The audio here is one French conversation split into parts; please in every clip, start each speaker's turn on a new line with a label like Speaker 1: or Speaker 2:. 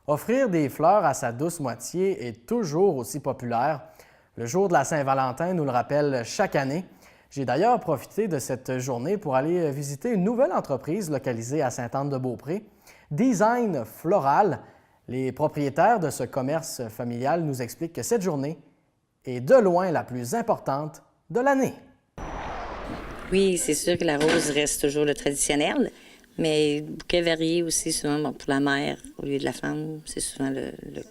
Speaker 1: Offrir des fleurs à sa douce moitié est toujours aussi populaire. Le jour de la Saint-Valentin nous le rappelle chaque année. J'ai d'ailleurs profité de cette journée pour aller visiter une nouvelle entreprise localisée à Sainte-Anne-de-Beaupré, Design Floral. Les propriétaires de ce commerce familial nous expliquent que cette journée est de loin la plus importante de l'année.
Speaker 2: Oui, c'est sûr que la rose reste toujours le traditionnel, mais le bouquet varié aussi, souvent pour la mère au lieu de la femme, c'est souvent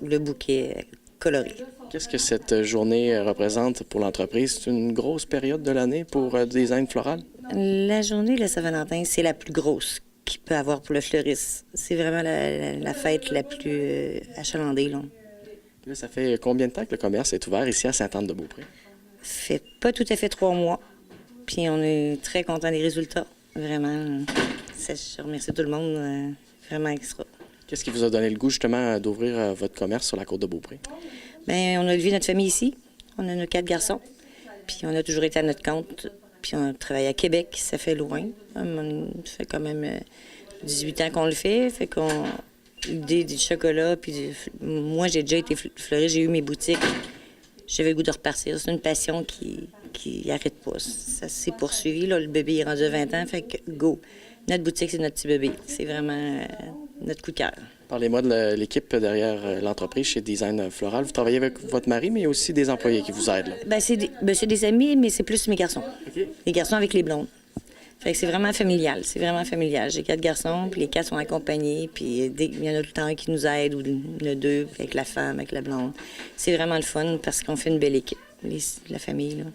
Speaker 2: le bouquet coloré.
Speaker 3: Qu'est-ce que cette journée représente pour l'entreprise? C'est une grosse période de l'année pour Design Floral?
Speaker 2: La journée de la Saint-Valentin, c'est la plus grosse qu'il peut avoir pour le fleuriste. C'est vraiment la fête la plus achalandée.
Speaker 3: Là, ça fait combien de temps que le commerce est ouvert ici à Sainte-Anne-de-Beaupré?
Speaker 2: Ça fait pas tout à fait 3 mois. Puis on est très contents des résultats. Vraiment, je remercie tout le monde. Vraiment extra.
Speaker 3: Qu'est-ce qui vous a donné le goût justement d'ouvrir votre commerce sur la côte de Beaupré?
Speaker 2: Bien, on a élevé notre famille ici. On a nos 4 garçons. Puis on a toujours été à notre compte. Puis on travaille à Québec, ça fait loin. Ça fait quand même 18 ans qu'on le fait. Fait qu'on l'idée du chocolat. Puis moi, j'ai déjà été fleuriste, j'ai eu mes boutiques. J'avais le goût de repartir. C'est une passion qui n'arrête pas. Ça s'est poursuivi. Là, le bébé est rendu à 20 ans, fait que go. Notre boutique, c'est notre petit bébé. C'est vraiment notre coup de cœur.
Speaker 3: Parlez-moi de l'équipe derrière l'entreprise chez Design Floral. Vous travaillez avec votre mari, mais il y a aussi des employés qui vous aident. Là.
Speaker 2: Bien, c'est des amis, mais c'est plus mes garçons. Okay. Les garçons avec les blondes. Fait que c'est vraiment familial. C'est vraiment familial. J'ai 4 garçons, puis les 4 sont accompagnés, puis il y en a tout le temps un qui nous aide, ou le 2, avec la femme, avec la blonde. C'est vraiment le fun parce qu'on fait une belle équipe, la famille, là.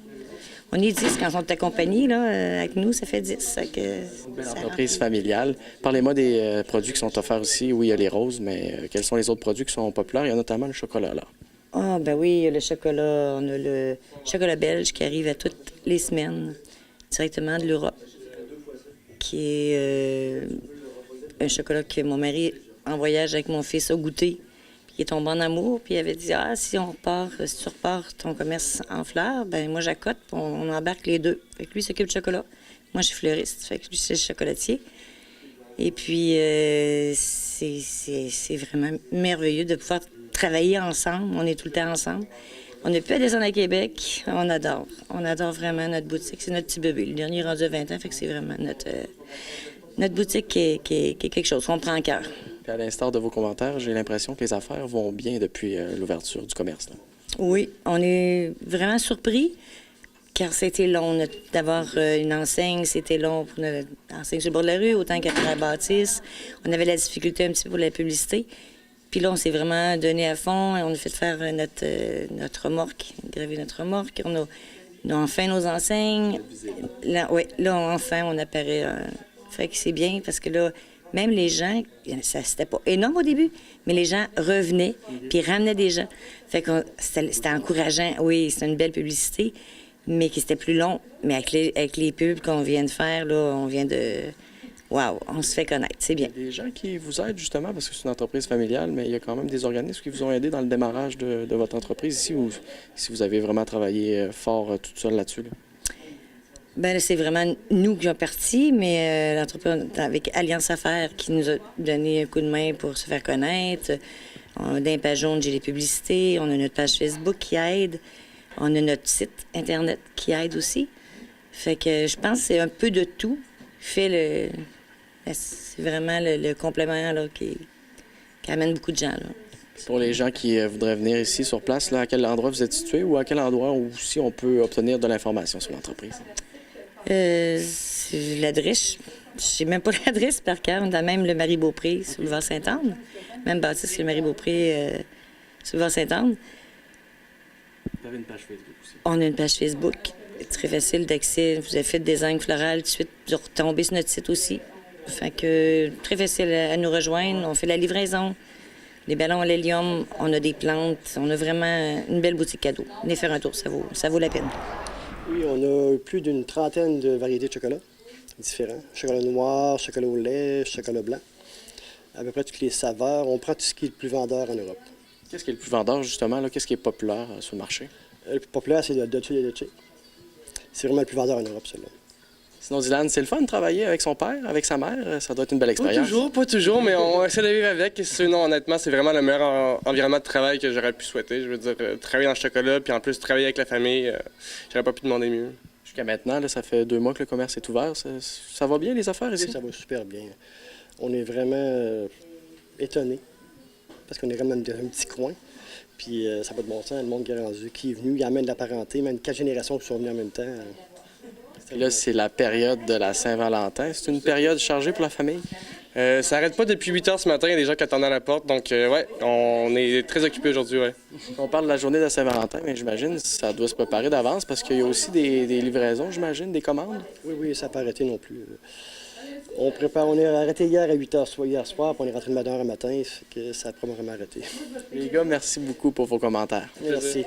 Speaker 2: On est 10 quand on est accompagnés, là, avec nous, ça fait 10.
Speaker 3: Une belle entreprise familiale. Parlez-moi des produits qui sont offerts aussi. Oui, il y a les roses, mais quels sont les autres produits qui sont populaires? Il y a notamment le chocolat, là.
Speaker 2: Ah, ben oui, le chocolat. On a le chocolat belge qui arrive à toutes les semaines, directement de l'Europe, qui est un chocolat que mon mari, en voyage avec mon fils, a goûté. Il est tombé en amour, puis il avait dit « Ah, si tu repars ton commerce en fleurs, ben moi j'accote, puis on embarque les deux. » Fait que lui, il s'occupe de chocolat. Moi, je suis fleuriste, fait que lui, c'est le chocolatier. Et puis, c'est vraiment merveilleux de pouvoir travailler ensemble. On est tout le temps ensemble. On n'est plus à descendre à Québec. On adore. On adore vraiment notre boutique. C'est notre petit bébé. Le dernier est rendu à 20 ans, fait que c'est vraiment notre boutique qui est quelque chose qu'on prend en cœur.
Speaker 3: Puis à l'instar de vos commentaires, j'ai l'impression que les affaires vont bien depuis l'ouverture du commerce. Là.
Speaker 2: Oui, on est vraiment surpris, car c'était long d'avoir une enseigne. C'était long pour notre enseigne sur le bord de la rue, autant qu'après la bâtisse. On avait la difficulté un petit peu pour la publicité. Puis là, on s'est vraiment donné à fond et on a fait faire notre remorque, graver notre remorque. On a enfin nos enseignes. Là, enfin, on apparaît. Fait que c'est bien parce que là, même les gens, c'était pas énorme au début, mais les gens revenaient, puis ramenaient des gens. Fait que c'était encourageant. Oui, c'était une belle publicité, mais qui c'était plus long. Mais avec les pubs qu'on vient de faire, là, on vient de... Wow, on se fait connaître, c'est bien.
Speaker 3: Il y a des gens qui vous aident justement, parce que c'est une entreprise familiale, mais il y a quand même des organismes qui vous ont aidé dans le démarrage de votre entreprise ici, ou si vous avez vraiment travaillé fort toute seule là-dessus. Là.
Speaker 2: Bien, c'est vraiment nous qui sommes partis, mais l'entreprise avec Alliance Affaires qui nous a donné un coup de main pour se faire connaître. On a d'un page jaune, j'ai les publicités. On a notre page Facebook qui aide. On a notre site Internet qui aide aussi. Fait que je pense que c'est un peu de tout. C'est vraiment le complément là, qui amène beaucoup de gens. Là.
Speaker 3: Pour les gens qui voudraient venir ici sur place, là, à quel endroit vous êtes situé ou à quel endroit aussi on peut obtenir de l'information sur l'entreprise?
Speaker 2: L'adresse, je sais même pas l'adresse par cœur. On a même le Marie-Beaupré sur le boulevard Sainte-Anne. Même bâtisse que le Marie-Beaupré sur le boulevard Sainte-Anne.
Speaker 3: Vous avez une page Facebook aussi?
Speaker 2: On a une page Facebook. C'est très facile d'accès. Vous avez fait le design floral, tout de suite, vous retombez sur notre site aussi. Fait que très facile à nous rejoindre. On fait la livraison. Les ballons à l'hélium, on a des plantes. On a vraiment une belle boutique cadeau. Venez faire un tour, ça vaut la peine.
Speaker 4: Oui, on a plus d'une trentaine de variétés de chocolat différents. Chocolat noir, chocolat au lait, chocolat blanc. À peu près toutes les saveurs. On prend tout ce qui est le plus vendeur en Europe.
Speaker 3: Qu'est-ce qui est le plus vendeur, justement? Là? Qu'est-ce qui est populaire sur le marché?
Speaker 4: Le plus populaire, c'est le Dolce de Leche. C'est vraiment le plus vendeur en Europe, celui-là.
Speaker 3: Sinon, Dylan, c'est le fun de travailler avec son père, avec sa mère. Ça doit être une belle expérience.
Speaker 5: Pas toujours, mais on essaie de vivre avec. Et sinon, honnêtement, c'est vraiment le meilleur environnement de travail que j'aurais pu souhaiter. Je veux dire, travailler dans le chocolat, puis en plus, travailler avec la famille, j'aurais pas pu demander mieux.
Speaker 3: Jusqu'à maintenant, là, ça fait 2 mois que le commerce est ouvert. Ça va bien, les affaires ici?
Speaker 4: Oui, ça va super bien. On est vraiment étonnés parce qu'on est vraiment dans un petit coin. Puis ça va de bon sens, le monde qui est rendu, qui est venu, il amène de la parenté, même 4 générations qui sont venues en même temps.
Speaker 3: Et là, c'est la période de la Saint-Valentin. C'est une période chargée pour la famille?
Speaker 5: Ça n'arrête pas depuis 8 heures ce matin, il y a des gens qui attendent à la porte. Donc, ouais, on est très occupés aujourd'hui, ouais.
Speaker 3: On parle de la journée de la Saint-Valentin, mais j'imagine que ça doit se préparer d'avance parce qu'il y a aussi des livraisons, j'imagine, des commandes.
Speaker 4: Oui, ça n'a pas arrêté non plus. On est arrêté hier à 8 h hier soir, puis on est rentré de madame un matin, fait que ça n'a pas vraiment arrêté.
Speaker 3: Les gars, merci beaucoup pour vos commentaires.
Speaker 4: Merci.